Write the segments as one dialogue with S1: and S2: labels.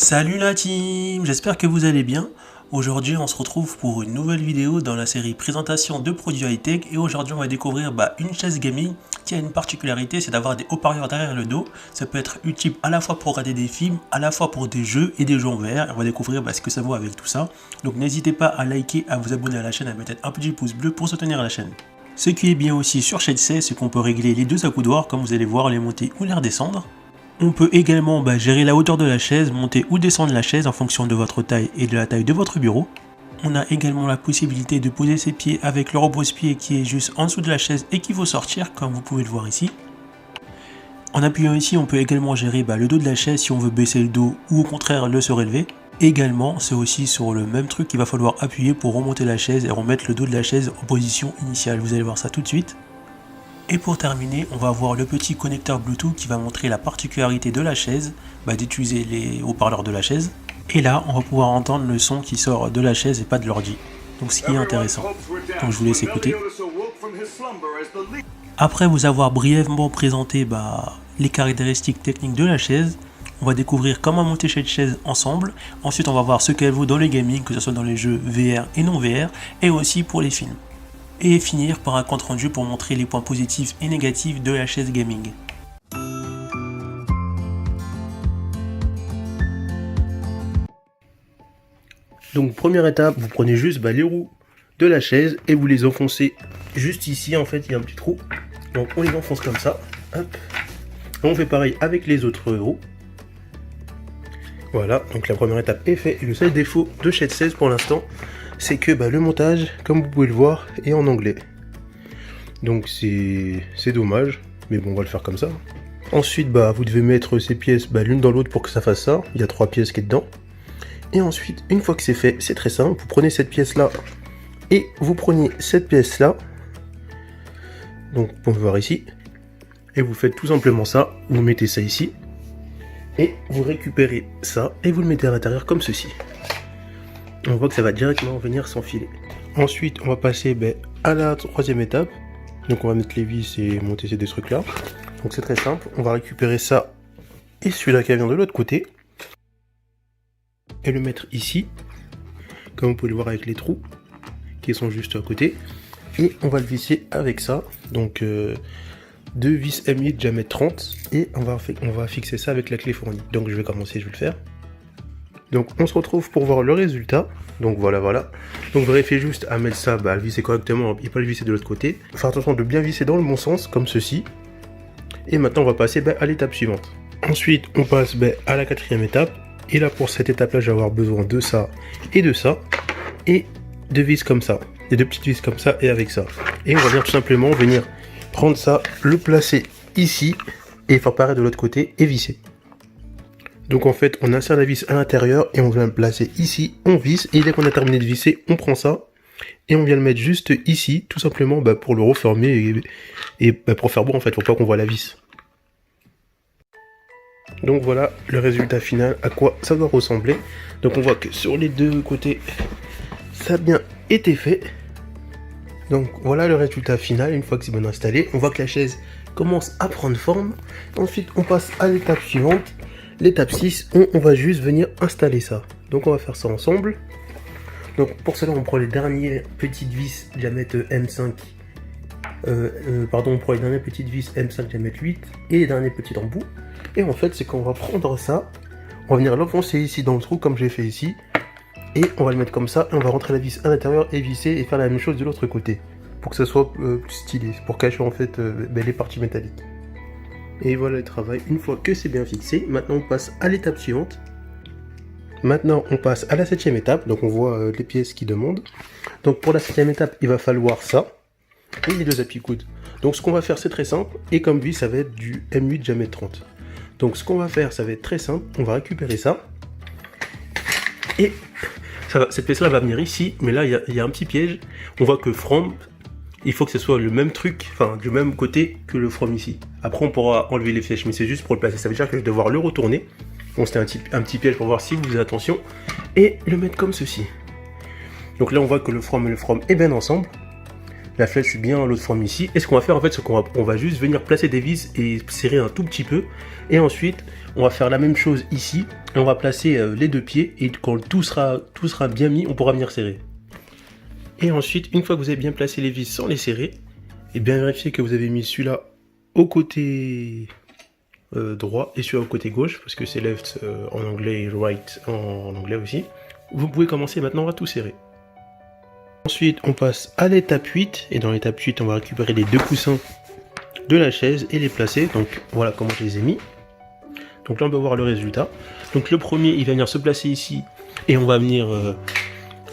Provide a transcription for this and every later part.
S1: Salut la team, j'espère que vous allez bien. Aujourd'hui on se retrouve pour une nouvelle vidéo dans la série présentation de produits high-tech et aujourd'hui on va découvrir une chaise gaming qui a une particularité, c'est d'avoir des haut-parleurs derrière le dos. Ça peut être utile à la fois pour regarder des films, à la fois pour des jeux et des jeux en VR. On va découvrir ce que ça vaut avec tout ça. Donc n'hésitez pas à liker, à vous abonner à la chaîne, à mettre un petit pouce bleu pour soutenir la chaîne. Ce qui est bien aussi sur chaise 16, c'est qu'on peut régler les deux accoudoirs comme vous allez voir, les monter ou les redescendre. On peut également gérer la hauteur de la chaise, monter ou descendre la chaise en fonction de votre taille et de la taille de votre bureau. On a également la possibilité de poser ses pieds avec le repose-pied qui est juste en dessous de la chaise et qui va sortir comme vous pouvez le voir ici. En appuyant ici, on peut également gérer le dos de la chaise si on veut baisser le dos ou au contraire le surélever. Également, c'est aussi sur le même truc qu'il va falloir appuyer pour remonter la chaise et remettre le dos de la chaise en position initiale. Vous allez voir ça tout de suite. Et pour terminer, on va avoir le petit connecteur Bluetooth qui va montrer la particularité de la chaise, d'utiliser les haut-parleurs de la chaise. Et là, on va pouvoir entendre le son qui sort de la chaise et pas de l'ordi. Donc ce qui est intéressant. Donc je vous laisse écouter. Après vous avoir brièvement présenté les caractéristiques techniques de la chaise, on va découvrir comment monter cette chaise ensemble. Ensuite, on va voir ce qu'elle vaut dans les gaming, que ce soit dans les jeux VR et non VR, et aussi pour les films. Et finir par un compte rendu pour montrer les points positifs et négatifs de la chaise gaming.
S2: Donc première étape, vous prenez juste les roues de la chaise et vous les enfoncez juste ici. En fait il y a un petit trou, donc on les enfonce comme ça. Hop. On fait pareil avec les autres roues. Voilà, donc la première étape est faite. Et le seul défaut de chaise 16 pour l'instant, c'est que le montage, comme vous pouvez le voir, est en anglais. Donc c'est dommage, mais bon, on va le faire comme ça. Ensuite, vous devez mettre ces pièces l'une dans l'autre pour que ça fasse ça. Il y a 3 pièces qui est dedans. Et ensuite, une fois que c'est fait, c'est très simple. Vous prenez cette pièce-là et vous prenez cette pièce-là. Donc, on peut voir ici. Et vous faites tout simplement ça. Vous mettez ça ici. Et vous récupérez ça et vous le mettez à l'intérieur comme ceci. On voit que ça va directement venir s'enfiler. Ensuite, on va passer à la troisième étape. Donc on va mettre les vis et monter ces deux trucs là. Donc c'est très simple. On va récupérer ça et celui-là qui vient de l'autre côté. Et le mettre ici. Comme vous pouvez le voir avec les trous qui sont juste à côté. Et on va le visser avec ça. Donc deux vis M8 diamètre 30. Et on va fixer ça avec la clé fournie. Donc je vais commencer, je vais le faire. Donc on se retrouve pour voir le résultat. Donc voilà. Donc vérifiez juste à mettre ça, à le visser correctement et pas le visser de l'autre côté. Faire attention de bien visser dans le bon sens, comme ceci. Et maintenant on va passer à l'étape suivante. Ensuite on passe à la quatrième étape. Et là pour cette étape là, je vais avoir besoin de ça et de ça. Et de vis comme ça. Et de petites vis comme ça et avec ça. Et on va tout simplement venir prendre ça, le placer ici. Et faire pareil de l'autre côté et visser. Donc en fait, on insère la vis à l'intérieur et on vient le placer ici, on visse, et dès qu'on a terminé de visser, on prend ça, et on vient le mettre juste ici, tout simplement pour le refermer, et pour faire beau en fait, faut pas qu'on voit la vis. Donc voilà le résultat final, à quoi ça doit ressembler. Donc on voit que sur les deux côtés, ça a bien été fait. Donc voilà le résultat final, une fois que c'est bien installé. On voit que la chaise commence à prendre forme. Ensuite, on passe à l'étape suivante. L'étape 6, on va juste venir installer ça. Donc on va faire ça ensemble. Donc pour cela, on prend les dernières petites vis diamètre M5. On prend les dernières petites vis M5 diamètre 8 et les derniers petits embouts. Et en fait, c'est qu'on va prendre ça, on va venir l'enfoncer ici dans le trou comme j'ai fait ici. Et on va le mettre comme ça et on va rentrer la vis à l'intérieur et visser et faire la même chose de l'autre côté. Pour que ça soit plus stylé, pour cacher en fait les parties métalliques. Et voilà le travail, une fois que c'est bien fixé, maintenant on passe à l'étape suivante. Maintenant on passe à la 7ème étape, donc on voit les pièces qui demandent. Donc pour la 7ème étape, il va falloir ça, et les deux appuis-coudes. Donc ce qu'on va faire c'est très simple, et comme vis ça va être du M8 diamètre 30. Donc ce qu'on va faire ça va être très simple, on va récupérer ça, et cette pièce là va venir ici, mais là il y a un petit piège, on voit que from, il faut que ce soit le même truc, enfin du même côté que le from ici. Après on pourra enlever les flèches, mais c'est juste pour le placer. Ça veut dire que je vais devoir le retourner. Bon, c'était un petit piège pour voir si vous faites attention. Et le mettre comme ceci. Donc là on voit que le from et le from est bien ensemble. la flèche bien l'autre forme ici. Et ce qu'on va faire en fait, c'est qu'on va juste venir placer des vis et serrer un tout petit peu. Et ensuite, on va faire la même chose ici. Et on va placer les deux pieds. Et quand tout sera bien mis, on pourra venir serrer. Et ensuite, une fois que vous avez bien placé les vis sans les serrer, et bien vérifier que vous avez mis celui-là au côté droit et celui-là au côté gauche, parce que c'est left en anglais et right en anglais aussi. Vous pouvez commencer maintenant à tout serrer. Ensuite, on passe à l'étape 8, et dans l'étape 8, on va récupérer les deux coussins de la chaise et les placer. Donc voilà comment je les ai mis. Donc là, on peut voir le résultat. Donc le premier, il va venir se placer ici, et on va venir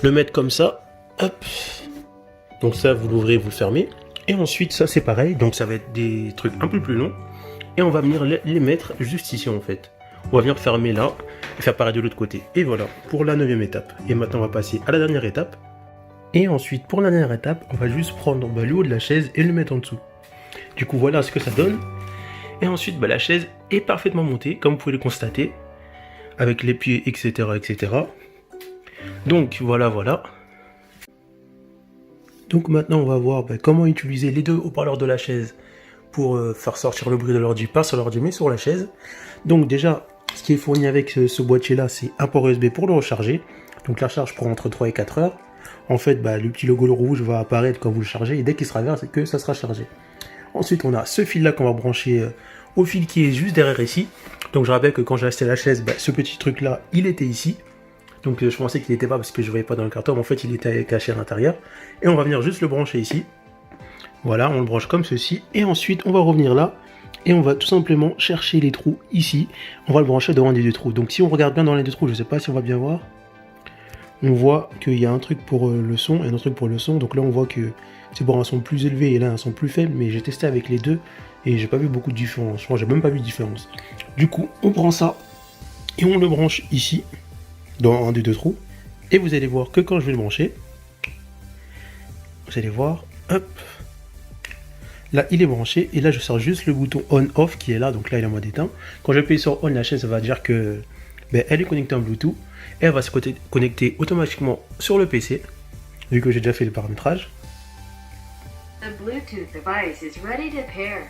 S2: le mettre comme ça. Hop. Donc ça, vous l'ouvrez, vous le fermez. Et ensuite, ça c'est pareil, donc ça va être des trucs un peu plus longs. Et on va venir les mettre juste ici en fait. On va venir fermer là, et faire pareil de l'autre côté. Et voilà, pour la 9e étape. Et maintenant, on va passer à la dernière étape. Et ensuite, pour la dernière étape, on va juste prendre le haut de la chaise et le mettre en dessous. Du coup, voilà ce que ça donne. Et ensuite, la chaise est parfaitement montée, comme vous pouvez le constater, avec les pieds, etc., etc. Donc, voilà. Donc maintenant, on va voir comment utiliser les deux haut-parleurs de la chaise pour faire sortir le bruit de l'ordi, pas sur l'ordi, mais sur la chaise. Donc déjà, ce qui est fourni avec ce boîtier-là, c'est un port USB pour le recharger. Donc la charge prend entre 3 et 4 heures. En fait, le petit logo rouge va apparaître quand vous le chargez, et dès qu'il sera vert, c'est que ça sera chargé. Ensuite, on a ce fil-là qu'on va brancher au fil qui est juste derrière ici. Donc je rappelle que quand j'ai acheté la chaise, ce petit truc-là, il était ici. Donc je pensais qu'il n'était pas parce que je ne voyais pas dans le carton, mais en fait il était caché à l'intérieur. Et on va venir juste le brancher ici. Voilà, on le branche comme ceci. Et ensuite, on va revenir là. Et on va tout simplement chercher les trous ici. On va le brancher devant les deux trous. Donc si on regarde bien dans les deux trous, je ne sais pas si on va bien voir. On voit qu'il y a un truc pour le son et un autre truc pour le son. Donc là, on voit que c'est pour un son plus élevé et là un son plus faible. Mais j'ai testé avec les deux et j'ai pas vu beaucoup de différence. Je crois que j'ai même pas vu de différence. Du coup, on prend ça et on le branche ici, dans un des deux trous. Et vous allez voir que quand je vais le brancher, vous allez voir, hop, là il est branché. Et là, je sors juste le bouton on-off qui est là. Donc là, il est en mode éteint. Quand j'appuie sur on, la chaise va dire que elle est connectée en Bluetooth. Et elle va se connecter automatiquement sur le PC, vu que j'ai déjà fait le paramétrage.
S3: The Bluetooth device is ready to pair.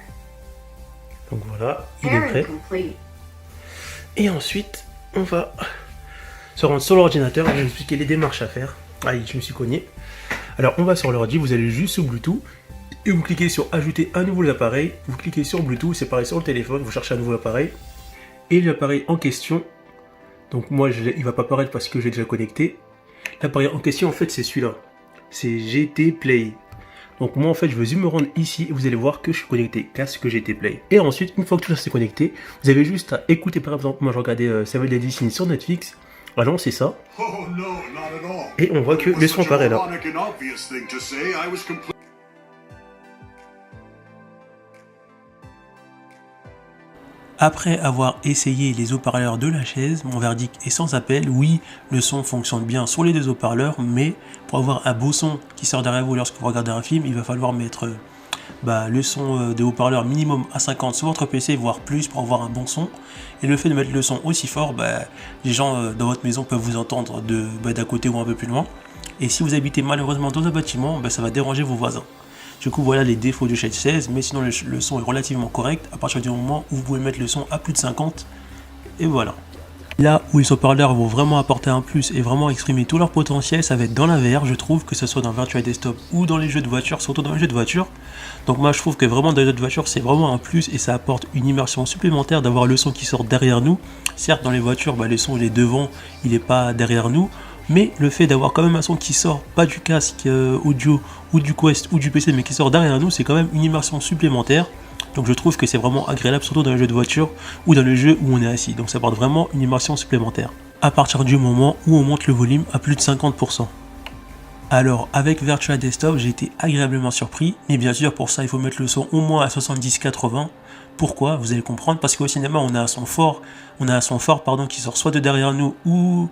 S2: Donc voilà, il est prêt.
S3: Complete.
S2: Et ensuite, on va se rendre sur l'ordinateur et je vais vous expliquer les démarches à faire. Aïe, je me suis cogné. Alors, on va sur l'ordi, vous allez juste sur Bluetooth et vous cliquez sur ajouter un nouveau appareil. Vous cliquez sur Bluetooth, c'est pareil sur le téléphone, vous cherchez un nouveau appareil. Et l'appareil en question, donc moi, il va pas apparaître parce que j'ai déjà connecté. L'appareil en question, en fait, c'est celui-là. C'est GT Play. Donc moi, en fait, je vais me rendre ici et vous allez voir que je suis connecté casque GT Play. Et ensuite, une fois que tout ça c'est connecté, vous avez juste à écouter, par exemple, moi je regardais Seven Deadly Sins sur Netflix. À lancer ça. Et on voit que le son apparaît là.
S1: Après avoir essayé les haut-parleurs de la chaise, mon verdict est sans appel. Oui, le son fonctionne bien sur les deux haut-parleurs, mais pour avoir un beau son qui sort derrière vous lorsque vous regardez un film, il va falloir mettre le son de haut-parleur minimum à 50 sur votre PC, voire plus pour avoir un bon son. Et le fait de mettre le son aussi fort, les gens dans votre maison peuvent vous entendre d'à côté ou un peu plus loin. Et si vous habitez malheureusement dans un bâtiment, ça va déranger vos voisins. Du coup, voilà les défauts de cette chaise, mais sinon le son est relativement correct à partir du moment où vous pouvez mettre le son à plus de 50. Et voilà. Là où les haut-parleurs vont vraiment apporter un plus et vraiment exprimer tout leur potentiel, ça va être dans la VR, je trouve, que ce soit dans Virtual Desktop ou dans les jeux de voiture, surtout dans les jeux de voiture. Donc moi je trouve que vraiment dans les jeux de voiture c'est vraiment un plus et ça apporte une immersion supplémentaire d'avoir le son qui sort derrière nous. Certes dans les voitures, le son il est devant, il n'est pas derrière nous. Mais le fait d'avoir quand même un son qui sort pas du casque audio ou du Quest ou du PC mais qui sort derrière nous, c'est quand même une immersion supplémentaire. Donc je trouve que c'est vraiment agréable, surtout dans les jeux de voiture ou dans les jeux où on est assis. Donc ça apporte vraiment une immersion supplémentaire. À partir du moment où on monte le volume à plus de 50%. Alors avec Virtual Desktop, j'ai été agréablement surpris. Mais bien sûr pour ça il faut mettre le son au moins à 70-80. Pourquoi? Vous allez comprendre. Parce qu'au cinéma on a un son fort, qui sort soit de derrière nous ou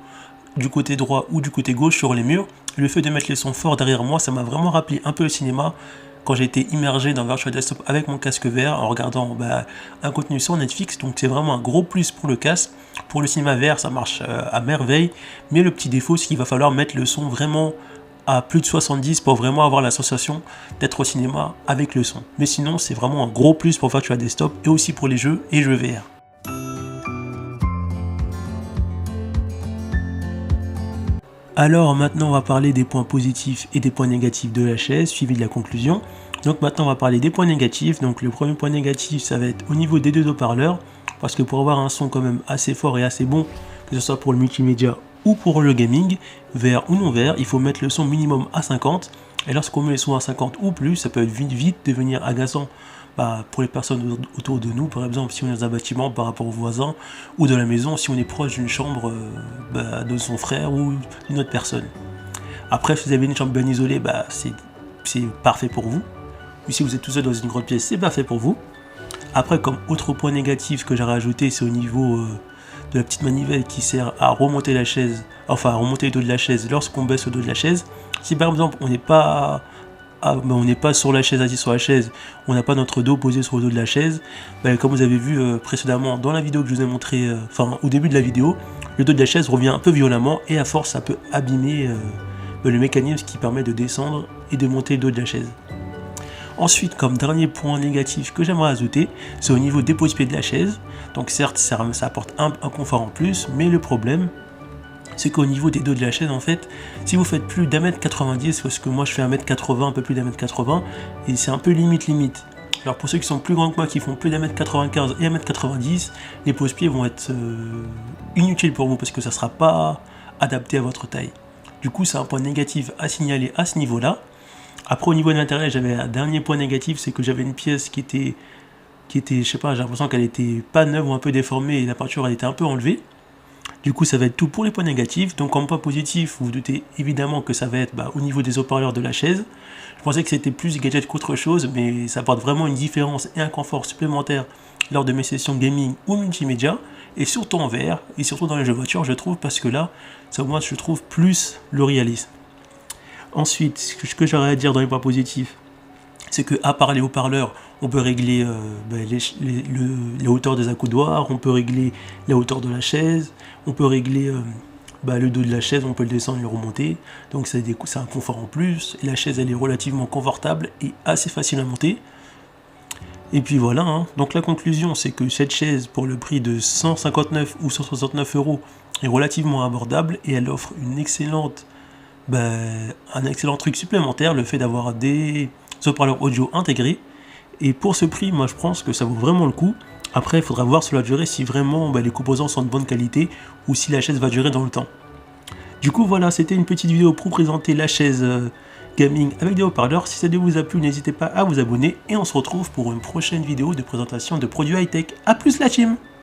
S1: du côté droit ou du côté gauche sur les murs. Le fait de mettre les sons forts derrière moi, ça m'a vraiment rappelé un peu le cinéma quand j'ai été immergé dans Virtual Desktop avec mon casque VR en regardant un contenu sur Netflix. Donc c'est vraiment un gros plus pour le casque. Pour le cinéma VR, ça marche à merveille. Mais le petit défaut, c'est qu'il va falloir mettre le son vraiment à plus de 70 pour vraiment avoir la sensation d'être au cinéma avec le son. Mais sinon, c'est vraiment un gros plus pour Virtual Desktop et aussi pour les jeux et jeux VR. Alors maintenant, on va parler des points positifs et des points négatifs de la chaise, suivi de la conclusion. Donc maintenant, on va parler des points négatifs. Donc le premier point négatif, ça va être au niveau des deux haut-parleurs, parce que pour avoir un son quand même assez fort et assez bon, que ce soit pour le multimédia ou pour le gaming, VR ou non VR, il faut mettre le son minimum à 50. Et lorsqu'on met le son à 50 ou plus, ça peut vite devenir agaçant pour les personnes autour de nous. Par exemple, si on est dans un bâtiment par rapport aux voisins, ou de la maison, si on est proche d'une chambre de son frère ou d'une autre personne. Après, si vous avez une chambre bien isolée, c'est parfait pour vous. Ou si vous êtes tout seul dans une grande pièce, c'est parfait pour vous. Après, comme autre point négatif que j'ai rajouté, c'est au niveau de la petite manivelle qui sert à remonter la chaise, enfin à remonter le dos de la chaise lorsqu'on baisse le dos de la chaise. Si par exemple on n'est pas sur la chaise, assis sur la chaise, on n'a pas notre dos posé sur le dos de la chaise, comme vous avez vu précédemment dans la vidéo que je vous ai montré, au début de la vidéo, le dos de la chaise revient un peu violemment et à force ça peut abîmer le mécanisme qui permet de descendre et de monter le dos de la chaise. Ensuite, comme dernier point négatif que j'aimerais ajouter, c'est au niveau des pose-pieds de la chaise. Donc certes, ça apporte un confort en plus, mais le problème, c'est qu'au niveau des dos de la chaise, en fait, si vous faites plus d'1m90, parce que moi je fais 1m80, un peu plus d'1m80, et c'est un peu limite. Alors pour ceux qui sont plus grands que moi, qui font plus d'1m95 et 1m90, les pose-pieds vont être inutiles pour vous, parce que ça ne sera pas adapté à votre taille. Du coup, c'est un point négatif à signaler à ce niveau-là. Après, au niveau de l'intérieur, j'avais un dernier point négatif, c'est que j'avais une pièce qui était, je sais pas, j'ai l'impression qu'elle était pas neuve ou un peu déformée et la peinture elle était un peu enlevée. Du coup, ça va être tout pour les points négatifs. Donc, en point positif, vous vous doutez évidemment que ça va être au niveau des haut-parleurs de la chaise. Je pensais que c'était plus gadget qu'autre chose, mais ça apporte vraiment une différence et un confort supplémentaire lors de mes sessions gaming ou multimédia, et surtout en VR, et surtout dans les jeux voitures, je trouve, parce que là, ça moi, je trouve plus le réalisme. Ensuite, ce que j'aurais à dire dans les points positifs, c'est que à part les haut-parleurs, on peut régler les hauteurs des accoudoirs, on peut régler la hauteur de la chaise, on peut régler le dos de la chaise, on peut le descendre et le remonter, donc c'est un confort en plus, et la chaise elle est relativement confortable et assez facile à monter. Et puis voilà, hein. Donc la conclusion, c'est que cette chaise pour le prix de 159 ou 169 € est relativement abordable et elle offre une excellente un excellent truc supplémentaire, le fait d'avoir des haut-parleurs audio intégrés. Et pour ce prix, moi je pense que ça vaut vraiment le coup. Après, il faudra voir sur la durée si vraiment les composants sont de bonne qualité ou si la chaise va durer dans le temps. Du coup, voilà, c'était une petite vidéo pour présenter la chaise gaming avec des haut-parleurs. Si ça vous a plu, n'hésitez pas à vous abonner et on se retrouve pour une prochaine vidéo de présentation de produits high-tech. A plus la team!